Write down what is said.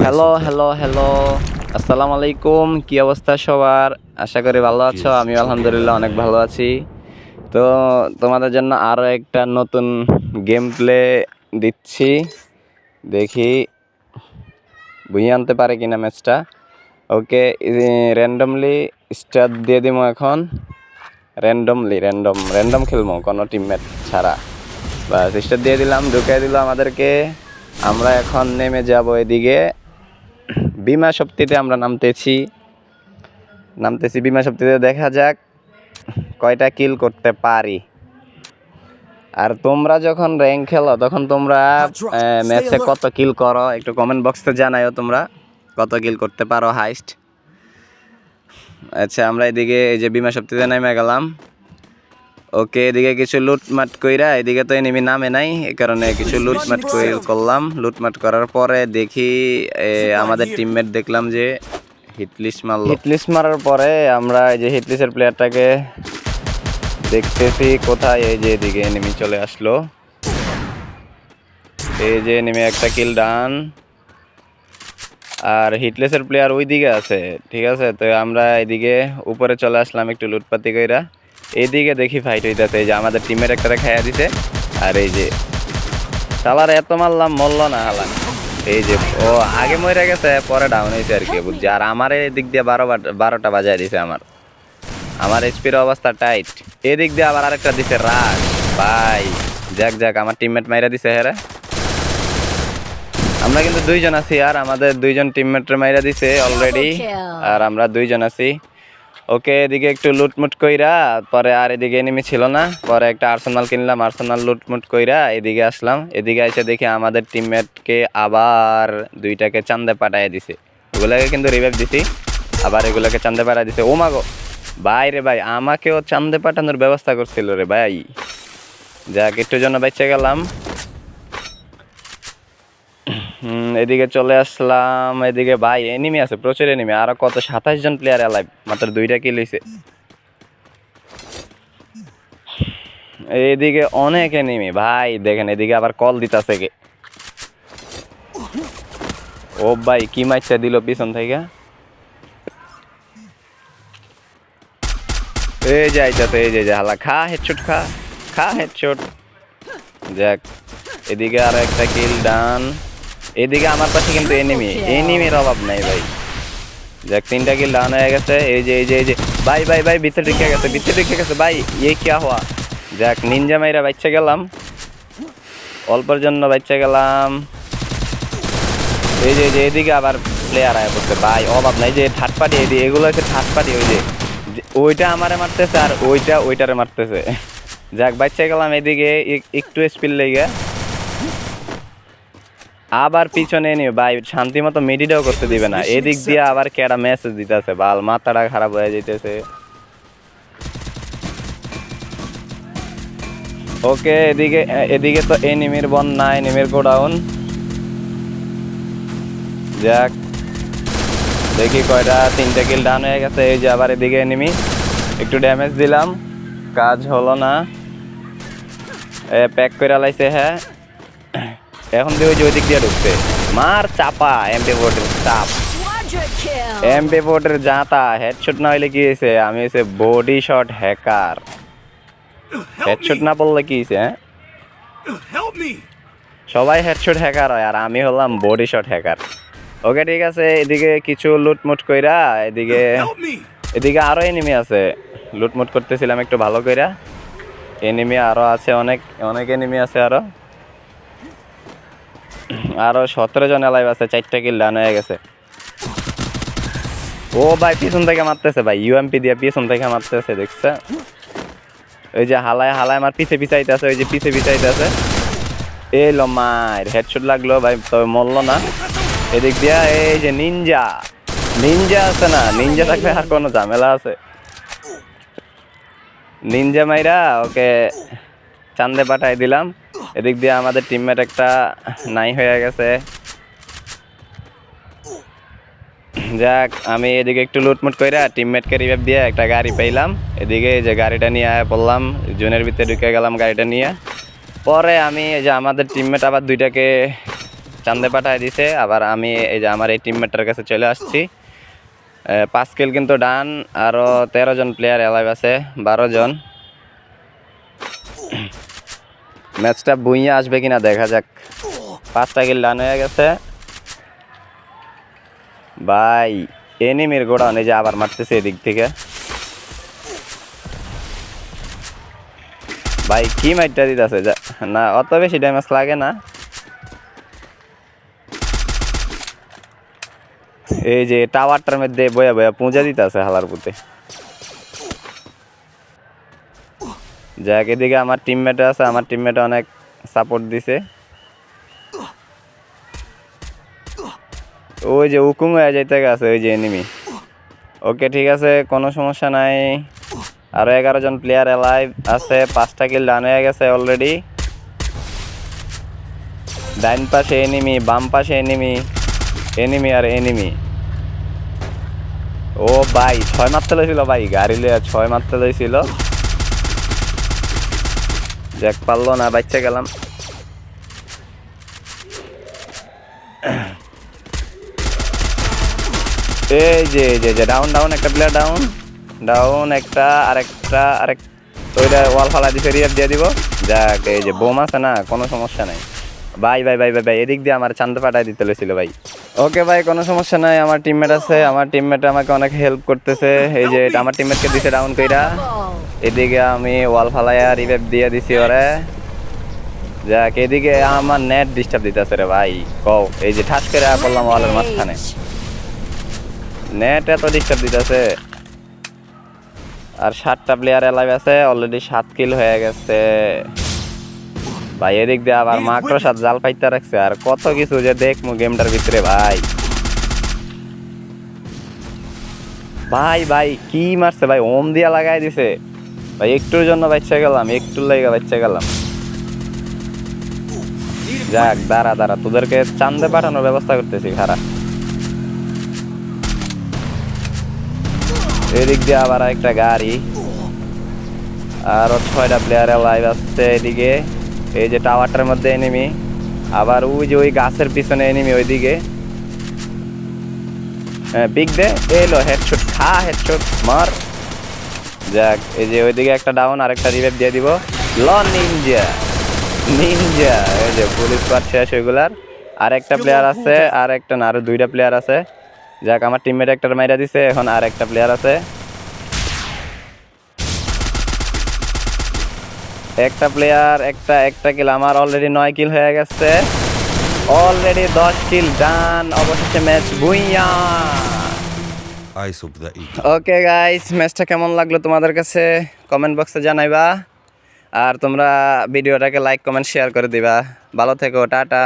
Hello, hello, hello. আসসালামু আলাইকুম। কি অবস্থা সবার? আশা করি ভালো আছো। আমিও আলহামদুলিল্লাহ অনেক ভালো আছি। তো তোমাদের জন্য আরো একটা নতুন গেম প্লে দিচ্ছি। দেখি বুঝিয়ে আনতে পারে কিনা ম্যাচটা। ওকে, র্যান্ডমলি স্টার্ট দিয়ে দিবো এখন। র্যান্ডম খেলবো কোনো টিমমেট ছাড়া। বাস স্টার্ট দিয়ে দিলাম, ঢুকিয়ে দিল আমাদেরকে। আমরা এখন নেমে যাব এদিকে। বিমা শক্তিতে আমরা নামতেছি বিমা শক্তিতে, দেখা যাক কয়টা কিল করতে পারি। আর তোমরা যখন র্যাঙ্ক খেলো তখন তোমরা ম্যাচে কত কিল করো একটু কমেন্ট বক্সে জানাও, তোমরা কত কিল করতে পারো হাইস্ট। আচ্ছা, আমরা এদিকে এই যে বিমা শক্তিতে নেমে গেলাম। ওকে, এদিকে কিছু লুটমাট কইরা, এদিকে তো এনিমি নামে নাই, এই কারণে কিছু লুটমাট করলাম। লুটমাট করার পরে দেখি আমাদের টিমমেট দেখলাম যে হিটলিস্ট মারার পরে আমরা এই যে হিটলিস্টের প্লেয়ারটাকে দেখতেছি কোথায়। এই যে এদিকে এনিমি চলে আসলো। এই যে এনিমি একটা কিল ডান। আর হিটলেসের প্লেয়ার ওই দিকে আছে, ঠিক আছে। তো আমরা এদিকে উপরে চলে আসলাম একটু লুটপাতি কইরা। এইদিকে দেখি ফাইট হইতেছে, এই যে আমাদের টিমের একটা খাইয়া দিছে। আর এই যে শালার এত মারলাম, মরল না হালান। এই যে ও আগে মরে গেছে, পরে ডাউন হয়েছে আর কি, বুঝছি। আর আমার এদিক দিয়ে 12টা বাজায় দিছে। আমার এইচপির অবস্থা টাইট। এদিক দিয়ে আবার আরেকটা দিছে রাশ ভাই। যাক আমার টিমমেট মাইরা দিছে হেরে। আমরা কিন্তু দুইজন আছি, আর আমাদের দুইজন টিমমেটরে মাইরা দিছে অলরেডি। আর আমরা দুইজন আছি। ওকে, এদিকে একটু লুটমুট কইরা পরে, আর এদিকে এনিমি ছিল না, পরে একটা আর্সেনাল কিনলাম। আর্সেনাল লুটমুট কইরা এদিকে আসলাম। এদিকে এসে দেখি আমাদের টিমমেটকে আবার দুইটাকে চান্দে পাঠাইয়া দিছে। ওগুলাকে কিন্তু রিভাইভ দিছি, আবার এগুলাকে চান্দে পাঠাই দিছে। ও মাগো ভাই রে ভাই, আমাকেও চান্দে পাঠানোর ব্যবস্থা করছিল রে ভাই। যাক, একটু জন্য বেঁচে গেলাম। এদিকে চলে আসলাম। এদিকে ভাই এনিমি আছে, প্রচুর এনিমি। আরো কত 27 জন প্লেয়ার অ্যালাইভ, মাত্র 2টা কিল হইছে। এইদিকে অনেক এনিমি ভাই, দেখেন এদিকে আবার কল দিতাছে কে। ও ভাই কি মাইরটা দিল পিছন থেকে। এই যে আইতাছে, এই যে হালা খা হেডশট, খা হেডশট। যাক, এদিকে আর একটা কিল ডান। এদিকে আমার পাশে কিন্তু এনিমির অভাব নাই ভাই। যাক, 3টা কিল ডান হয়ে গেছে। এই যে ভাই ভিতরে ঢুকে গেছে ভাই। কিয়া হওয়া। যাক, নিনজা মাইরা বাচ্চা গেলাম, অল্পের জন্য বাচ্চা গেলাম। এই যে এদিকে আবার প্লেয়ার আয় পড়ছে ভাই, অভাব নাই। যে থার্ড পার্টি এগুলো হচ্ছে থার্ড পার্টি। ওই যে ওইটা আমারে মারতেছে, আর ওইটারে মারতেছে। যাক, বাচ্চা গেলাম। এদিকে একটু স্পিড লেগে আবার পিছনে নিয়ে ভাই শান্তি মতো মিডিটাও করতে দিবে না। এদিক দিয়ে আবার কেডা মেসেজ দিতেছে, বাল মাথাটা খারাপ হয়ে যাইতেছে। ওকে, এদিকে তো এনিমির বন্যা, এনিমির গোডাউন। যাক, দেখি কয়টা, 3টা কিল ডান হয়ে গেছে। এই যে আবার এদিকে এনিমি, একটু ড্যামেজ দিলাম, কাজ হলো না। প্যাক করে লাইছে। হ্যাঁ, এখন দিয়ে ওই দিক দিয়ে ঢুকছে। মার চাপা MP40 চাপ, MP40 জাতা। হেডশট না হইলে কি হয়েছে, আমি হয়েছে বডি শট হ্যাকার। হেডশট না পড়লে কি হয়েছে? হ্যাঁ, সবাই হেডশট হ্যাকার হয়, আর আমি হলাম বডি শট হ্যাকার। ওকে, ঠিক আছে। এদিকে কিছু লুটমুট কইরা, এদিকে আরো এনিমি আছে। লুটমুট করতেছিলাম একটু ভালো কইরা। এনিমি আরো আছে, অনেক এনিমি আছে। আরো 17 জন অ্যালাইভ আছে। 4টা কিল ডান হয়ে গেছে। ও ভাই পিছন থেকে মারতেছে ভাই, ইউএমপি দিয়ে পিছন থেকে মারতেছে, দেখছে? ওই যে হালায় আমার পিছে পিছাইতেছে, ওই যে পিছে পিছাইতেছে। এলো মার, হেডশট লাগলো ভাই, তবে মরলো না। এদিক দিয়া এই যে নিনজা আছে না, নিনজা থাকলে আর কোনো ঝামেলা আছে? নিনজা মাইরা ওকে চান্দে পাঠাই দিলাম। এদিক দিয়ে আমাদের টিমমেট একটা নাই হয়ে গেছে। যাক, আমি এদিকে একটু লুটমুট কইরা টিমমেটকে রিভাইভ দিয়ে একটা গাড়ি পাইলাম। এদিকে এই যে গাড়িটা নিয়ে পড়লাম, জোনের ভিতরে ঢুকে গেলাম গাড়িটা নিয়ে। পরে আমি এই যে আমাদের টিমমেট আবার দুইটাকে চান্দে পাঠায় দিছে। আবার আমি এই যে আমার এই টিমমেটের কাছে চলে আসছি। 5 কিল কিন্তু ডান, আরও 13 জন প্লেয়ার অ্যালাইভ আছে, 12 জন। ম্যাচটা বুইয়ে আসবে কিনা দেখা যাক। 5টা কিল ডান হয়ে গেছে ভাই। এনিমির গোডাউন এই যে আবার মারতেছে এদিক থেকে ভাই। কি মাইটটা দিতেছে না, অত বেশি ড্যামেজ লাগে না। এই যে টাওয়ারটার মধ্যে বয়া বয়া পূজা দিতেছে হালার পুঁতে। যাক, এদিকে আমার টিমমেট আছে, আমার টিমমেট অনেক সাপোর্ট দিছে। ওই যে উকুং হয়ে যাইতে গেছে ওই যে এনিমি। ওকে ঠিক আছে, কোনো সমস্যা নাই। আরও 11 জন প্লেয়ার অ্যালাইভ আছে, 5টা কিল ডান হয়ে গেছে অলরেডি। ডাইন পাশে এনিমি, বাম পাশে এনিমি, এনিমি আর এনিমি। ও ভাই 6 মারতে লইছিল ভাই, গাড়ি লিয়ে 6 মারতে লইছিল। যাক, পারলো না, বাচ্চা গেলাম। এই যে যে যে ডাউন ডাউন, একটা প্লেয়ার ডাউন, ডাউন একটা, আরেক ওইটা ওয়াল ফালা দিছে, রিয়ার দিয়ে দিব। যাক, এই যে বোম আছে না, কোনো সমস্যা নাই ভাই। ভাই ভাই ভাই ভাই এদিক দিয়ে আমার চান্দে পাঠায় দিতে লইছিল ভাই। ওকে ভাই, কোনো সমস্যা নাই। আমার টিমমেট আছে, আমার টিমমেট আমাকে অনেক হেল্প করতেছে। এই যে আমার টিমমেটকে দিছে ডাউন কইরা। এদিকে আমি ওয়াল ফালাইয়া রিভাইভ দিয়ে দিছি ওরে। যাক, এদিকে আমার নেট ডিস্টার্ব দিতেছে রে ভাই। কও, এই যে ঠাস করে পড়লাম ওয়ালের মাঝখানে, নেট এত ডিস্টার্ব দিতেছে। আর 7টা প্লেয়ার অ্যালাইভ আছে, অলরেডি 7 কিল হয়ে গেছে ভাই। এদিক দিয়ে আবার মাকড়সার জাল পাইতে রাখছে, আর কত কিছু যে দেখমু গেমটার ভিতরে ভাই। ভাই ভাই কি মারছে ভাই, ওম দিয়া লাগাই দিছে ভাই। একটুর জন্য বাচ্চা গেলাম, একটুর লাইগা বাচ্চা গেলাম। যাক, দাঁড়া দাঁড়া, তোদেরকে চান্দে পাঠানোর ব্যবস্থা করতেছি, খারাপ। এদিক দিয়ে আবার একটা গাড়ি, আরো 6টা প্লেয়ার লাইভ আসছে এদিকে। এই যে টাওয়ারটার মধ্যে এনিমি, আবার ওই যে ওই গাছের পিছনে এনিমি ওইদিকে। পিক দে, এলো হেডশট, খা হেডশট মার। যাক, এই যে ওইদিকে একটা ডাউন, আরেকটা রিভাইভ দিয়ে দিব। ল নিনজা নিনজা, এই যে পুলিশ পার শেষ ওইগুলার। আরেকটা প্লেয়ার আছে, আর একটা না, আরো 2টা প্লেয়ার আছে। যাক, আমার টিমমেট একটা মাইরা দিছে, এখন আর একটা প্লেয়ার আছে। একটা প্লেয়ার, একটা কিল। আমার অলরেডি 9 কিল হয়ে গেছে, অলরেডি 10 কিল ডান। অবশেষে ম্যাচ বুইয়া। ওকে গাইস, ম্যাচটা কেমন লাগলো তোমাদের কাছে কমেন্ট বক্সে জানাইবা। আর তোমরা ভিডিওটাকে লাইক কমেন্ট শেয়ার করে দিবা। ভালো থেকো, টাটা।